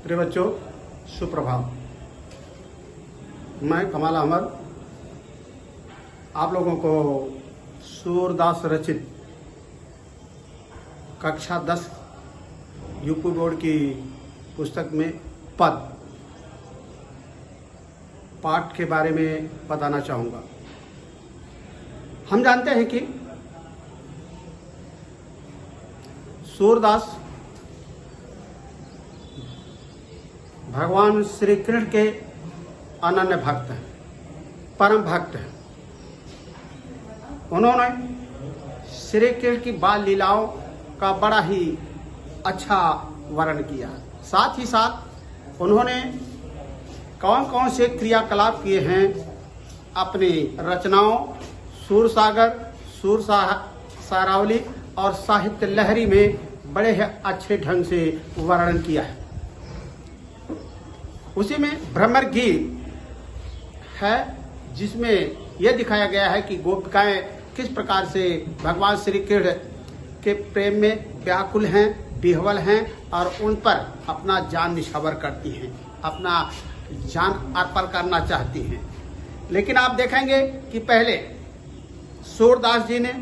प्रिय बच्चों, सुप्रभात। मैं कमाल अहमद आप लोगों को सूरदास रचित कक्षा 10 यूपी बोर्ड की पुस्तक में पद पाठ के बारे में बताना चाहूँगा। हम जानते हैं कि सूरदास भगवान श्री कृष्ण के अनन्य भक्त हैं, परम भक्त हैं। उन्होंने श्री कृष्ण की बाल लीलाओं का बड़ा ही अच्छा वर्णन किया। साथ ही साथ उन्होंने कौन कौन से क्रियाकलाप किए हैं अपनी रचनाओं सूरसागर, सारावली और साहित्य लहरी में बड़े ही अच्छे ढंग से वर्णन किया है। उसी में भ्रमर गीत है, जिसमें यह दिखाया गया है कि गोपिकाएं किस प्रकार से भगवान श्री कृष्ण के प्रेम में व्याकुल हैं, विह्वल हैं और उन पर अपना जान निछावर करती हैं, अपना जान अर्पण करना चाहती हैं। लेकिन आप देखेंगे कि पहले सूरदास जी ने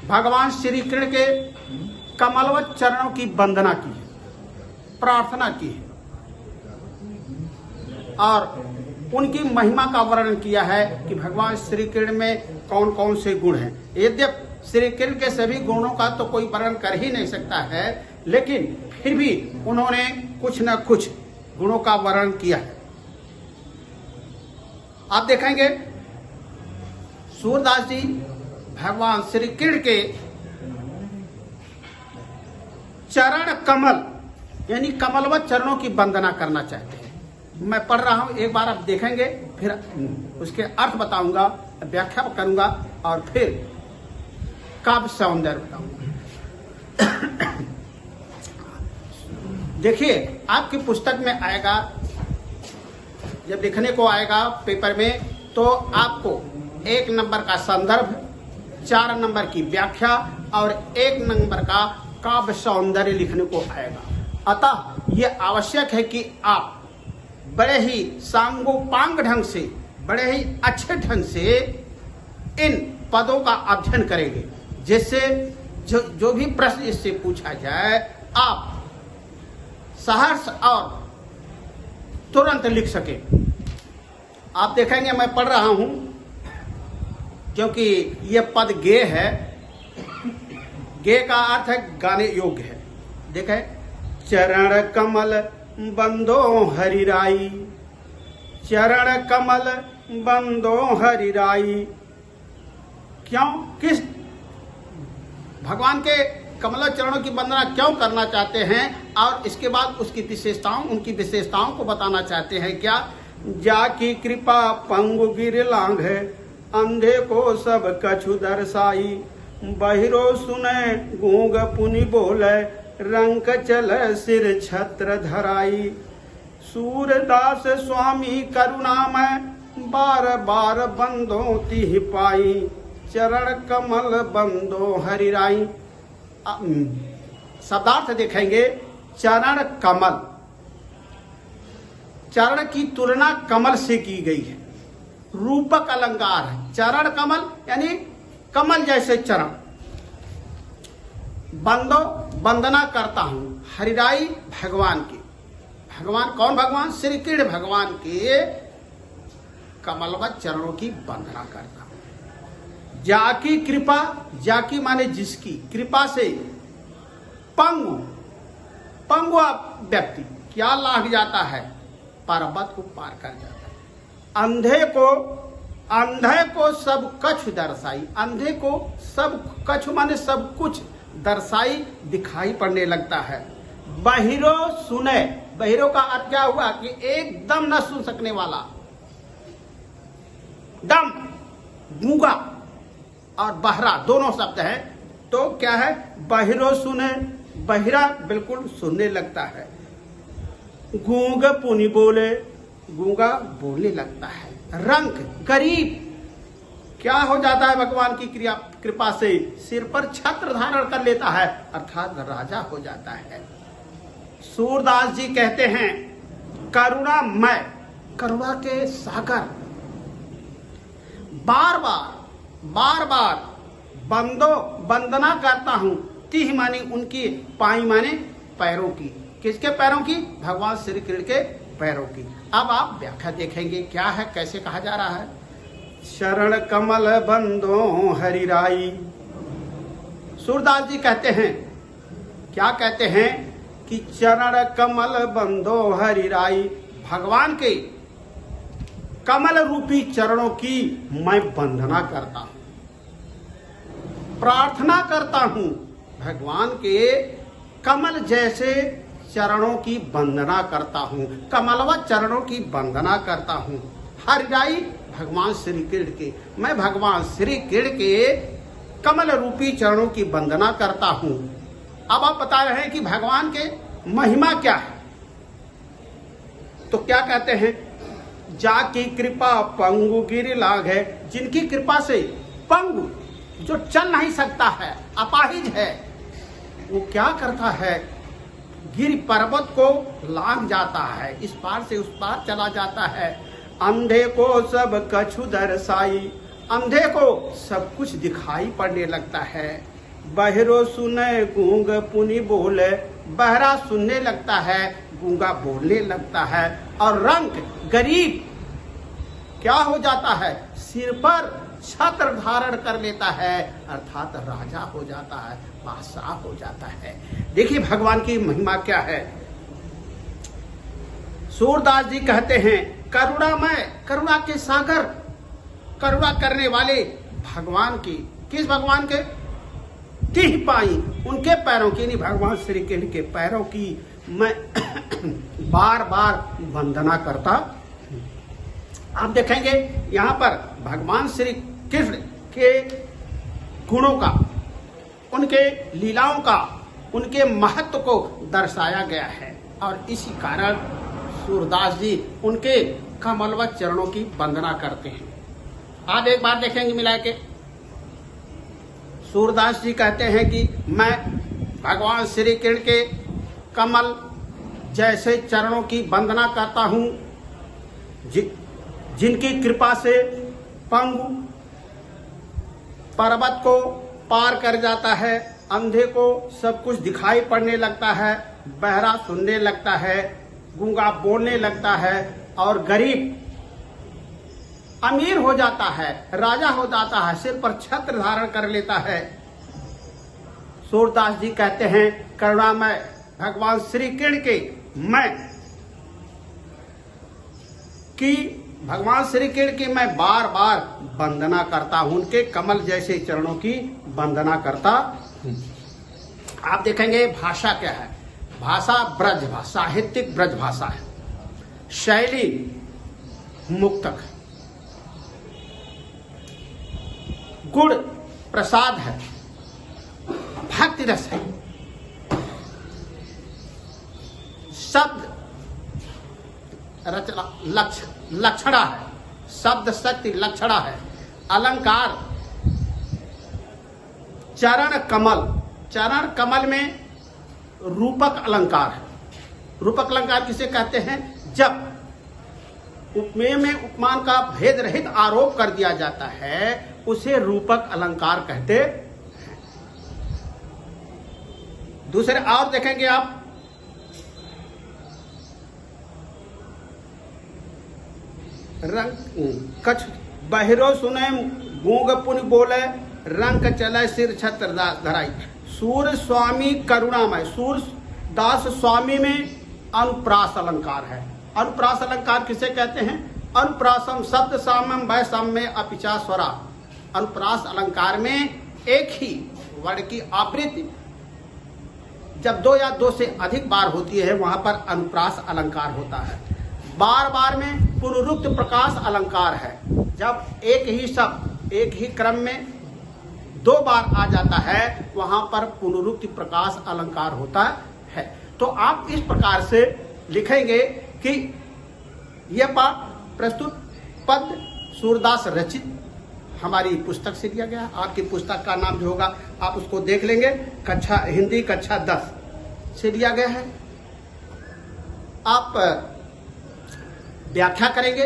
भगवान श्री कृष्ण के कमलवत चरणों की वंदना की, प्रार्थना की और उनकी महिमा का वर्णन किया है कि भगवान श्री कृष्ण में कौन कौन से गुण हैं। यद्यपि श्री कृष्ण के सभी गुणों का तो कोई वर्णन कर ही नहीं सकता है, लेकिन फिर भी उन्होंने कुछ न कुछ गुणों का वर्णन किया है। आप देखेंगे सूरदास जी भगवान श्री कृष्ण के चरण कमल यानी कमलवत चरणों की वंदना करना चाहते हैं। मैं पढ़ रहा हूं, एक बार आप देखेंगे, फिर उसके अर्थ बताऊंगा, व्याख्या करूंगा और फिर काव्य सौंदर्य बताऊंगा। देखिए, आपकी पुस्तक में आएगा, जब लिखने को आएगा पेपर में, तो आपको 1 नंबर का संदर्भ, 4 नंबर की व्याख्या और 1 नंबर का काव्य सौंदर्य लिखने को आएगा। अतः यह आवश्यक है कि आप बड़े ही सांगोपांग ढंग से, बड़े ही अच्छे ढंग से इन पदों का अध्ययन करेंगे, जिससे जो भी प्रश्न इससे पूछा जाए आप सहर्ष और तुरंत लिख सके। आप देखेंगे मैं पढ़ रहा हूं, क्योंकि यह पद गेय है। गेय का अर्थ है गाने योग्य है। देखें, चरण कमल बंदो हरिराई, चरण कमल बंदो हरिराई। क्यों, किस भगवान के कमल चरणों की वंदना क्यों करना चाहते हैं और इसके बाद उसकी विशेषताओं, उनकी विशेषताओं को बताना चाहते हैं। क्या, जाकी कृपा पंगु गिर लांघ है, अंधे को सब कछु दर्शाई, बहिरो सुने गूंग पुनि बोले, रंक चल सिर छत्र धराई। सूरदास स्वामी करुणामय, बार बार बंदो तिहि पाई, चरण कमल बंदो हरिराई। शब्दार्थ देखेंगे, चरण कमल, चरण की तुलना कमल से की गई है, रूपक अलंकार है। चरण कमल यानी कमल जैसे चरण। बंदो, वंदना करता हूं, हरिराई भगवान की, भगवान कौन, भगवान श्री कृष्ण भगवान के कमलवत चरणों की वंदना करता हूं। जाकी कृपा, जाकी माने जिसकी, कृपा से पंगु, पंगु व्यक्ति क्या लाग जाता है, पर्वत को पार कर जाता है। अंधे को सब कछु दर्शाई, अंधे को सब कछु माने सब कुछ दर्शाई, दिखाई पड़ने लगता है। बहिरो सुने, बहिरो का अर्थ क्या हुआ कि एकदम न सुन सकने वाला, डम, गूंगा और बहरा दोनों शब्द हैं, तो क्या है, बहिरो सुने, बहिरा बिल्कुल सुनने लगता है। गूंग पुनि बोले, गूंगा बोलने लगता है। रंक, गरीब, क्या हो जाता है भगवान की कृपा से, सिर पर छत्र धारण कर लेता है, अर्थात राजा हो जाता है। सूरदास जी कहते हैं करुणामय, करुणा के सागर, बार बार वंदना करता हूं। तिह माने उनकी, पाई माने पैरों की। किसके पैरों की? भगवान श्री कृष्ण के पैरों की। अब आप व्याख्या देखेंगे क्या है, कैसे कहा जा रहा है। शरण कमल बंदो हरिराई। सूरदास जी कहते हैं, क्या कहते हैं कि चरण कमल बंदो हरिराई, भगवान के कमल रूपी चरणों की मैं वंदना करता हूं, प्रार्थना करता हूं। भगवान के कमल जैसे चरणों की वंदना करता हूं, कमलवत चरणों की वंदना करता हूं। हरिराई भगवान श्री कृष्ण के, मैं भगवान श्री कृष्ण के कमल रूपी चरणों की वंदना करता हूं। अब आप बता रहे हैं कि भगवान के महिमा क्या है, तो क्या कहते हैं, जाकी कृपा पंगु गिर लाग है, जिनकी कृपा से पंगु, जो चल नहीं सकता है, अपाहिज है, वो क्या करता है, गिर पर्वत को लांग जाता है, इस पार से उस पार चला जाता है। अंधे को सब कछु दर्शाई, अंधे को सब कुछ दिखाई पड़ने लगता है। बहरो सुने गूंग पुनि बोले, बहरा सुनने लगता है, गूंगा बोलने लगता है। और रंग गरीब क्या हो जाता है, सिर पर छत्र धारण कर लेता है, अर्थात राजा हो जाता है, बादशाह हो जाता है। देखिए भगवान की महिमा क्या है। सूरदास जी कहते हैं करुणामय, करुणा के सागर, करुणा करने वाले भगवान की, किस भगवान के? तिह पाई, उनके पैरों की, नहीं भगवान श्री कृष्ण के पैरों की मैं बार बार वंदना करता। आप देखेंगे यहाँ पर भगवान श्री कृष्ण के गुणों का, उनके लीलाओं का, उनके महत्व को दर्शाया गया है। और इसी कारण सूरदास जी उनके कमलवत चरणों की वंदना करते हैं। आप एक बार देखेंगे मिला के, सूरदास जी कहते हैं कि मैं भगवान श्री कृष्ण के कमल जैसे चरणों की वंदना करता हूं, जिनकी कृपा से पंगु पर्वत को पार कर जाता है, अंधे को सब कुछ दिखाई पड़ने लगता है, बहरा सुनने लगता है, गूंगा बोलने लगता है, और गरीब अमीर हो जाता है, राजा हो जाता है, सिर पर छत्र धारण कर लेता है। सूरदास जी कहते हैं करुणामय भगवान श्री कृष्ण के मैं कि भगवान श्री कृष्ण की मैं बार बार वंदना करता हूं, उनके कमल जैसे चरणों की वंदना करता हूं। आप देखेंगे भाषा क्या है, भाषा ब्रज भाषा, साहित्यिक ब्रज भाषा है, शैली मुक्तक, गुण प्रसाद है, भक्ति रस है, शब्द रचना लक्षणा है, शब्द शक्ति लक्षणा है, अलंकार चरण कमल, चरण कमल में रूपक अलंकार है। रूपक अलंकार किसे कहते हैं? जब उपमेय में उपमान का भेद रहित आरोप कर दिया जाता है, उसे रूपक अलंकार कहते हैं। दूसरे और देखेंगे आप, रंग कछ बहिरो सुने गूंग पुन बोले, रंग चले सिर छत्र धराई। सूर्य स्वामी करुणामय, सूर्य दास स्वामी में अनुप्रास अलंकार है। अनुप्रास अलंकार किसे कहते हैं? अनुप्रासम शब्द साम्यम वै साम्य अपिचा स्वरा। अनुप्रास अलंकार में एक ही वर्ण की आवृत्ति जब दो या दो से अधिक बार होती है, वहां पर अनुप्रास अलंकार होता है। बार बार में पुनरुक्त प्रकाश अलंकार है, जब एक ही शब्द एक ही क्रम में दो बार आ जाता है, वहां पर पुनरुक्ति प्रकाश अलंकार होता है। तो आप इस प्रकार से लिखेंगे कि यह पाठ प्रस्तुत पद सूरदास रचित हमारी पुस्तक से दिया गया। आपकी पुस्तक का नाम जो होगा आप उसको देख लेंगे, कक्षा हिंदी कक्षा 10 से दिया गया है। आप व्याख्या करेंगे।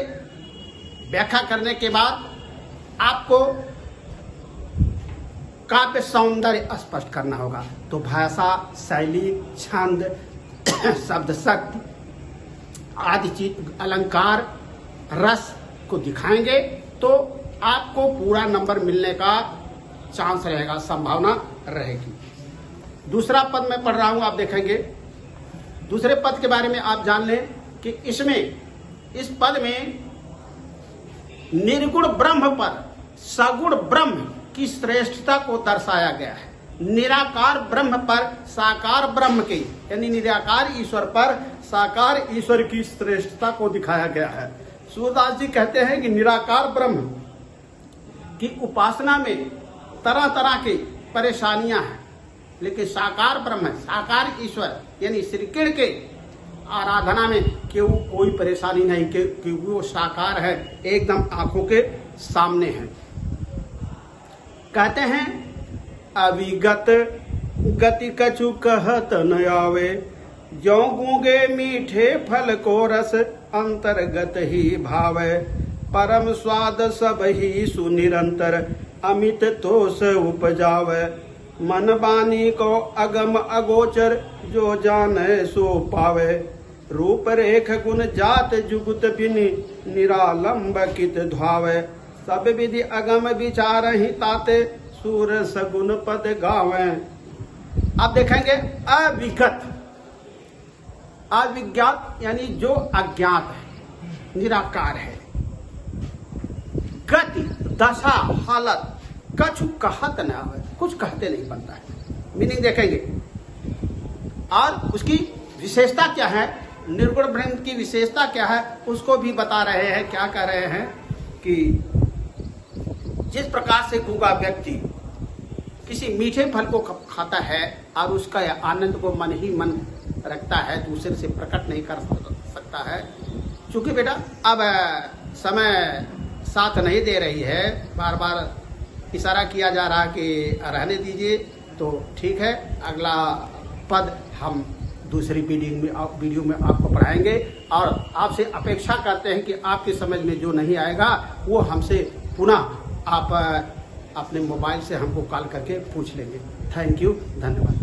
व्याख्या करने के बाद आपको काव्य सौंदर्य स्पष्ट करना होगा। तो भाषा, शैली, छंद, शब्द शक्ति आदि चीज, अलंकार, रस को दिखाएंगे तो आपको पूरा नंबर मिलने का चांस रहेगा, संभावना रहेगी। दूसरा पद मैं पढ़ रहा हूं, आप देखेंगे। दूसरे पद के बारे में आप जान लें कि इस पद में निर्गुण ब्रह्म पर सगुण ब्रह्म की श्रेष्ठता को दर्शाया गया है। निराकार ब्रह्म पर साकार ब्रह्म के, यानी निराकार ईश्वर पर साकार ईश्वर की श्रेष्ठता को दिखाया गया है। सूरदास जी कहते हैं कि निराकार ब्रह्म की उपासना में तरह तरह की परेशानियां हैं, लेकिन साकार ब्रह्म, साकार ईश्वर यानी श्री कृष्ण के आराधना में क्यों कोई परेशानी नहीं, क्योंकि वो साकार है, एकदम आंखों के सामने है। कहते हैं अविगत गति कछु कहत न आवे, जो गूंगे मीठे फल को रस अंतर्गत ही भावे, परम स्वाद सब ही सुनिरंतर अमित तोष उपजावे, मन बानी को अगम अगोचर जो जाने सो पावे, रूप रेख गुण जात जुगुत बिनि निरालंब कित धावे, सब विधि अगम विचार ही ताते सूर सगुन पद गावे। आप देखेंगे अविगत, अविज्ञात यानी जो अज्ञात है, निराकार है। गति, दशा, हालत, कछु कहत न आवे, कुछ कहते नहीं बनता है। मीनिंग देखेंगे। और उसकी विशेषता क्या है, निर्गुण ब्रह्म की विशेषता क्या है, उसको भी बता रहे हैं। क्या कह रहे हैं कि जिस प्रकार से गूंगा व्यक्ति किसी मीठे फल को खाता है और उसका आनंद को मन ही मन रखता है, दूसरे से प्रकट नहीं कर सकता है। चूंकि बेटा अब समय साथ नहीं दे रही है, बार बार इशारा किया जा रहा कि रहने दीजिए, तो ठीक है, अगला पद हम दूसरी वीडियो में आपको पढ़ाएंगे। और आपसे अपेक्षा करते हैं कि आपकी समझ में जो नहीं आएगा वो हमसे पुनः आप अपने मोबाइल से हमको कॉल करके पूछ लेंगे। थैंक यू, धन्यवाद।